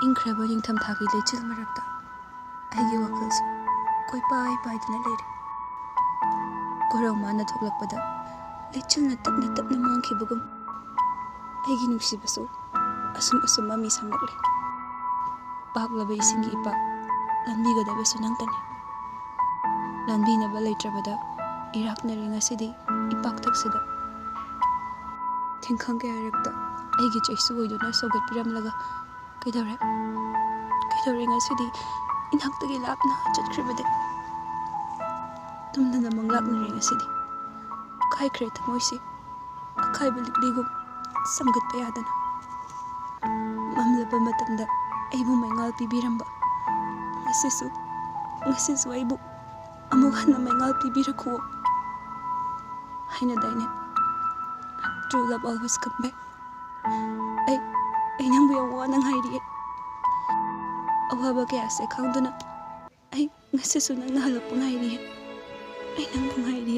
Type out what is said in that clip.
इंख्रबा निंगथम थागी लेचिल मरक्ता आइगी वखलसु कोई पाई पाइदना लेरे कोरौ माना थोकलकपदा लेचिल न तपना मांगखिबगुम आइगी नुक्सिबसु असुम ममी सामलकले पाकलबा इसिंगी इपा लानबिगदबसु नंगतने लानबिनबा लेत्रबदा इराकनरि ngasiदी ipaktaksida thingkhang ke arakta aigi chaisu oiduna sogat piramlaga kaidore ngasidi inhaktagi lapna chatkribade tumna manglaknari ngasidi khaikhre thamoisi akhaiba likligum samgat payadana mamlaba matamda aibu maingal pibiramba ngasisu aibu amuk hanna maingal pibirakhu haina daine true love always come back ai nang bu wa nang hairi awaba kya se khangduna ai ngasisu nang na halap ngai ri ai nang bu ngai ri